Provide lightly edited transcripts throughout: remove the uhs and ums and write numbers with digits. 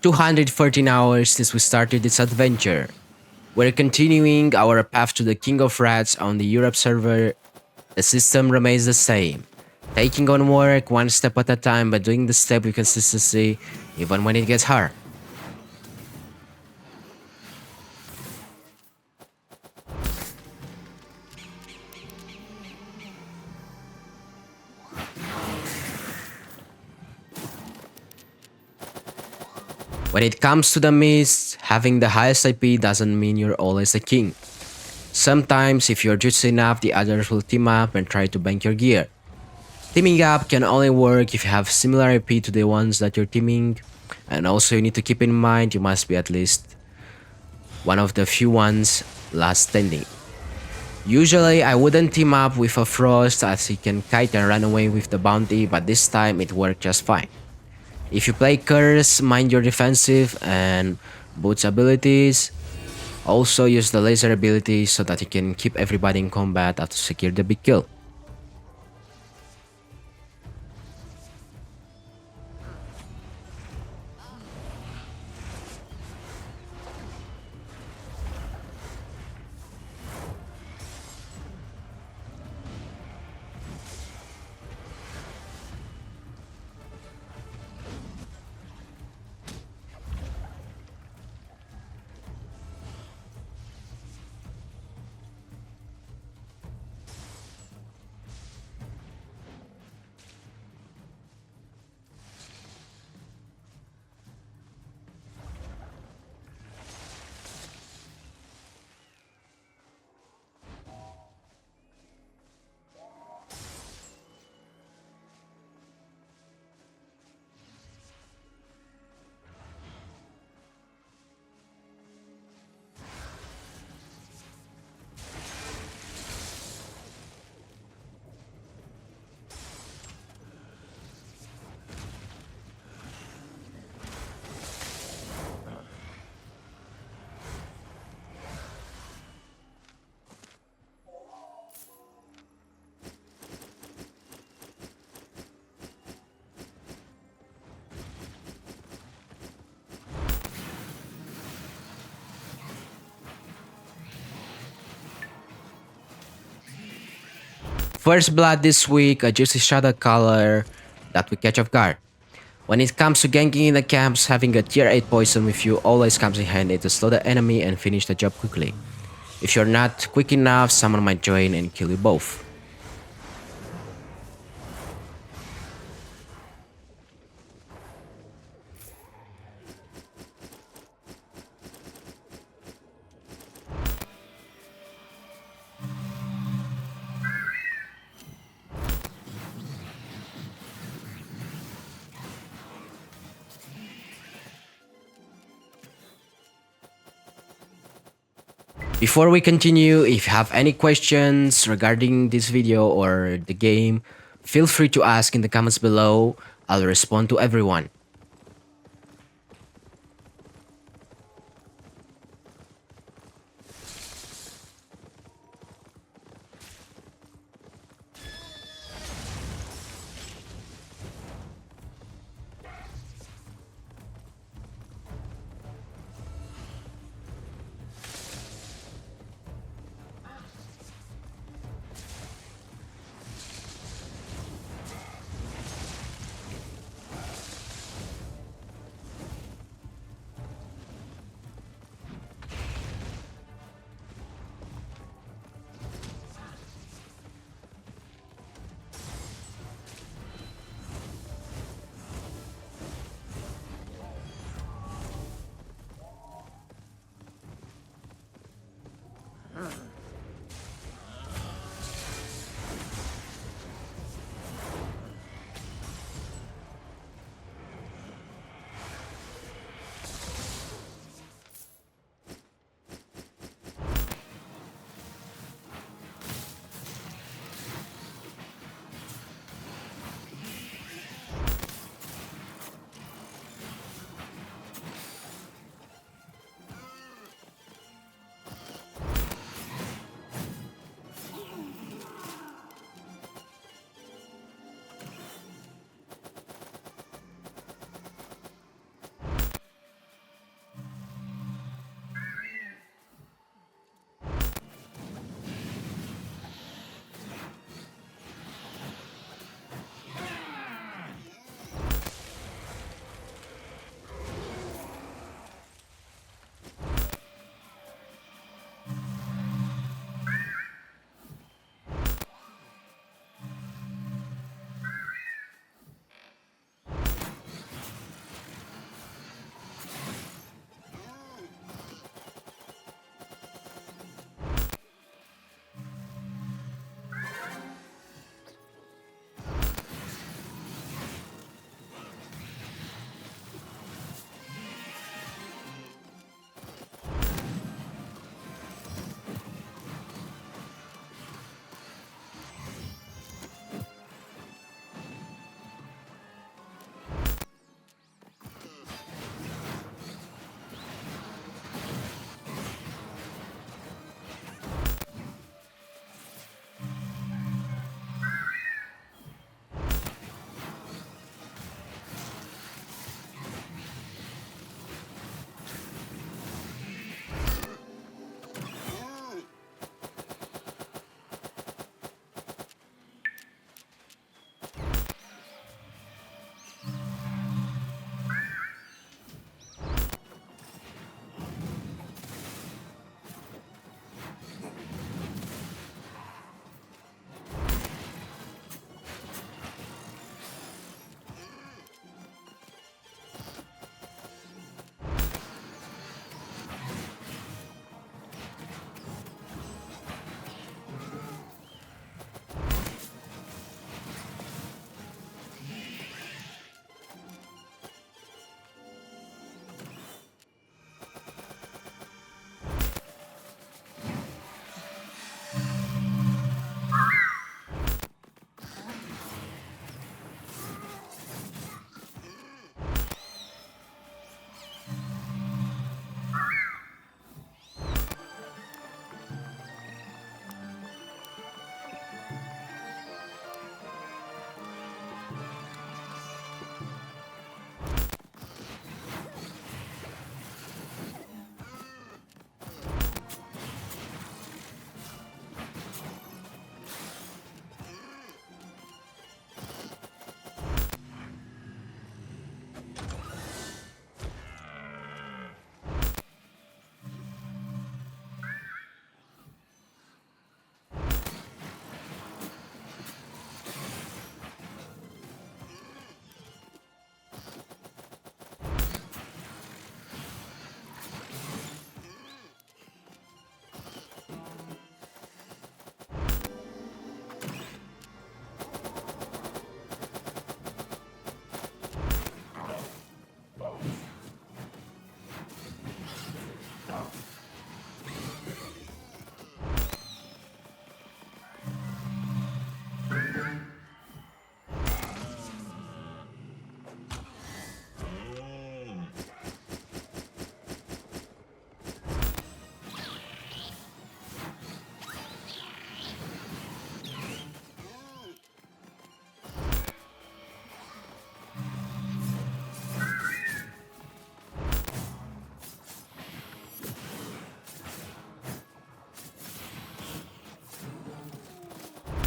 214 hours since we started this adventure. We're continuing our path to the King of Rats on the Europe server. The system remains the same. Taking on work one step at a time, but doing the step with consistency even when it gets hard. When it comes to the mist, having the highest IP doesn't mean you're always a king. Sometimes, if you're just enough, the others will team up and try to bank your gear. Teaming up can only work if you have similar IP to the ones that you're teaming, and also you need to keep in mind you must be at least one of the few ones last standing. Usually I wouldn't team up with a Frost as he can kite and run away with the bounty, but this time it worked just fine. If you play Curse, mind your defensive and Boots abilities. Also use the laser ability so that you can keep everybody in combat after secure the big kill. First blood this week, a juicy shadow color that we catch off guard. When it comes to ganking in the camps, having a tier 8 poison with you always comes in handy to slow the enemy and finish the job quickly. If you're not quick enough, someone might join and kill you both. Before we continue, if you have any questions regarding this video or the game, feel free to ask in the comments below. I'll respond to everyone.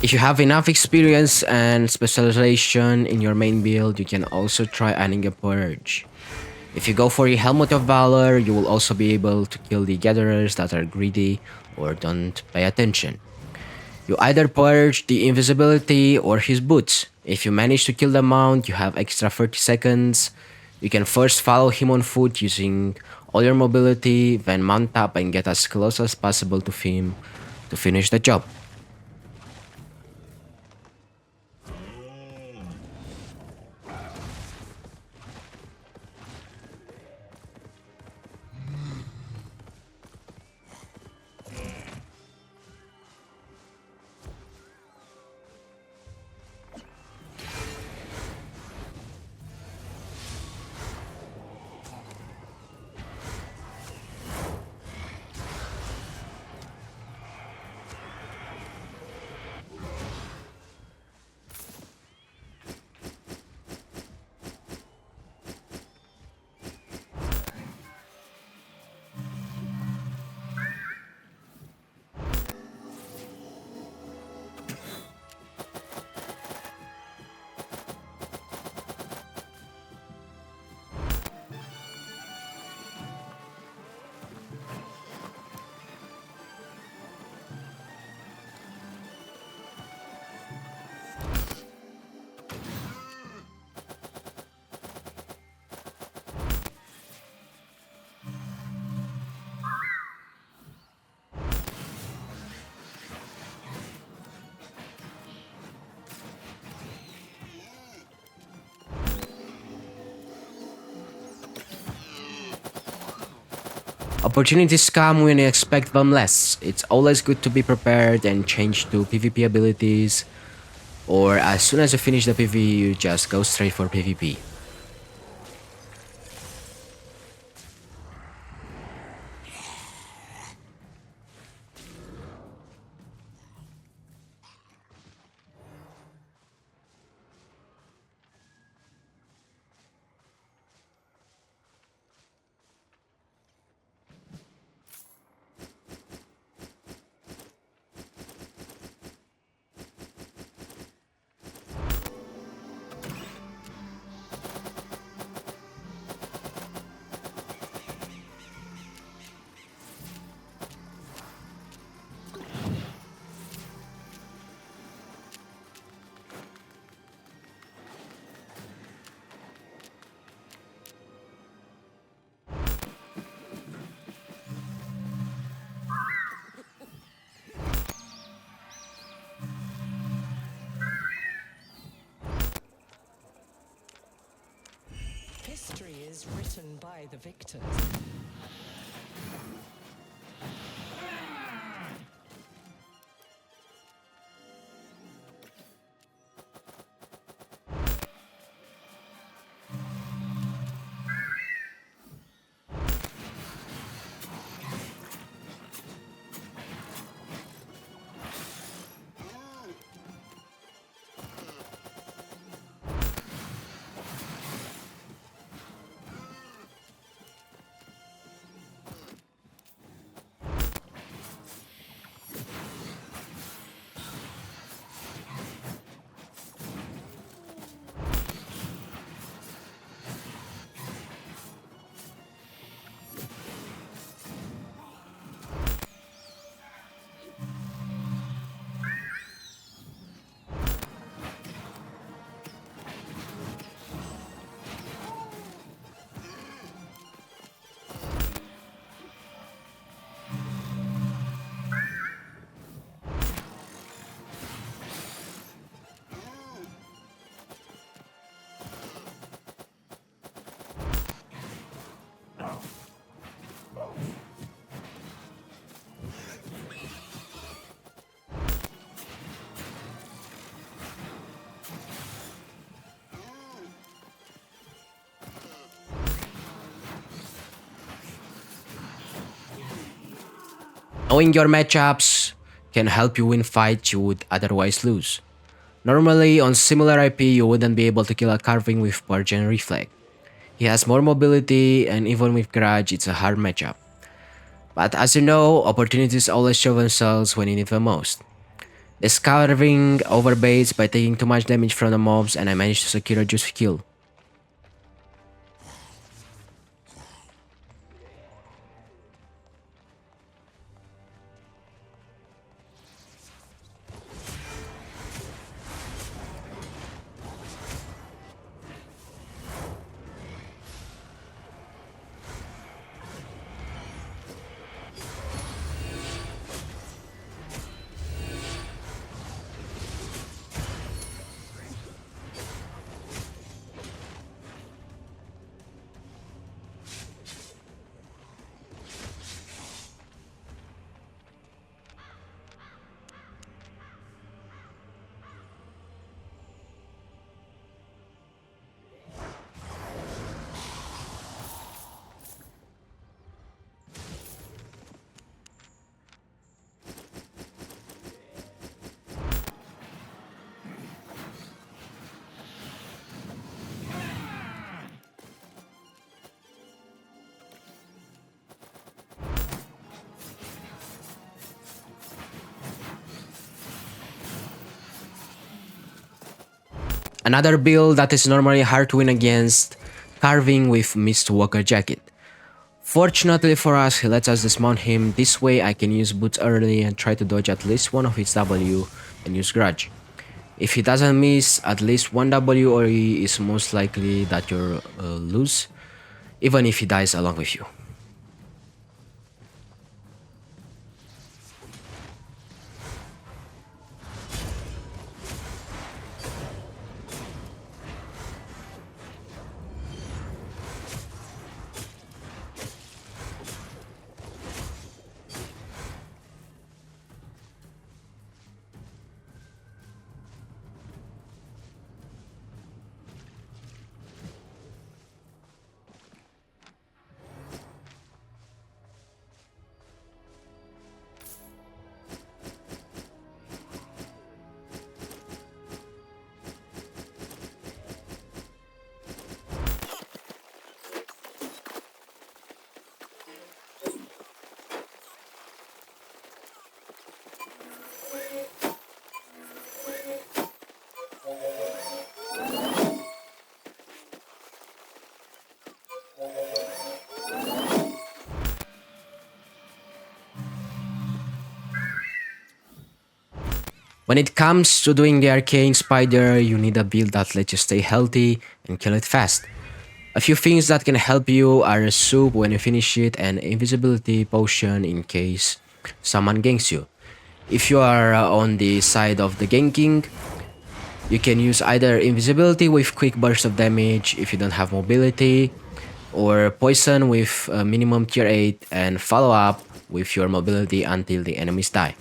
If you have enough experience and specialization in your main build, you can also try adding a Purge. If you go for a Helmet of Valor, you will also be able to kill the gatherers that are greedy or don't pay attention. You either purge the invisibility or his boots. If you manage to kill the mount, you have extra 30 seconds. You can first follow him on foot using all your mobility, then mount up and get as close as possible to him to finish the job. Opportunities come when you expect them less. It's always good to be prepared and change to PvP abilities, or as soon as you finish the PvE, you just go straight for PvP. History is written by the victors. Knowing your matchups can help you win fights you would otherwise lose. Normally, on similar IP, you wouldn't be able to kill a carving with Purge and Reflect. He has more mobility, and even with Grudge, it's a hard matchup. But as you know, opportunities always show themselves when you need them most. The Scarving overbaits by taking too much damage from the mobs, and I managed to secure a juicy kill. Another build that is normally hard to win against, Carving with Mistwalker Jacket. Fortunately for us, he lets us dismount him. This way I can use boots early and try to dodge at least one of his W and use Grudge. If he doesn't miss at least one W or E, is most likely that you're lose, even if he dies along with you. When it comes to doing the Arcane Spider, you need a build that lets you stay healthy and kill it fast. A few things that can help you are a soup when you finish it and invisibility potion in case someone ganks you. If you are on the side of the ganking, you can use either invisibility with quick burst of damage if you don't have mobility, or poison with minimum tier 8 and follow up with your mobility until the enemies die.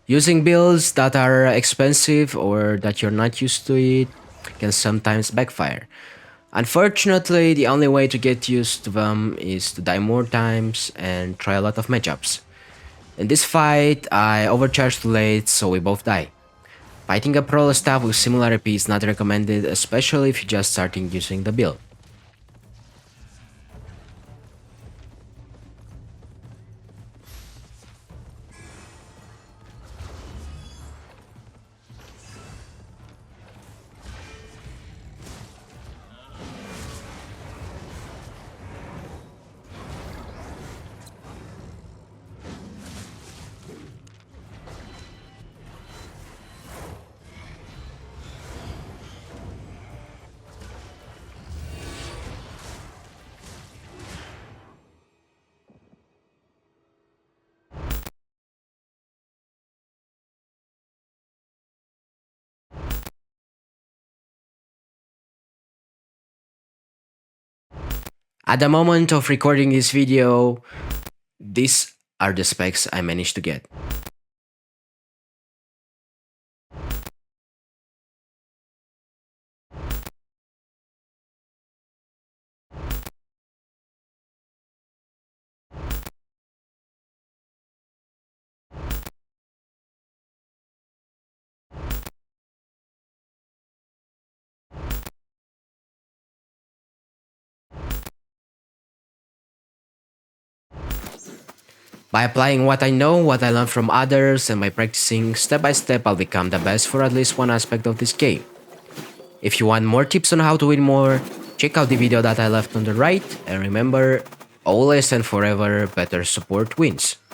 Using builds that are expensive or that you're not used to it can sometimes backfire. Unfortunately, the only way to get used to them is to die more times and try a lot of matchups. In this fight, I overcharged too late, so we both die. Fighting a Prawler staff with similar AP is not recommended, especially if you're just starting using the build. At the moment of recording this video, these are the specs I managed to get. By applying what I know, what I learn from others, and by practicing step by step, I'll become the best for at least one aspect of this game. If you want more tips on how to win more, check out the video that I left on the right, and remember, always and forever, better support wins.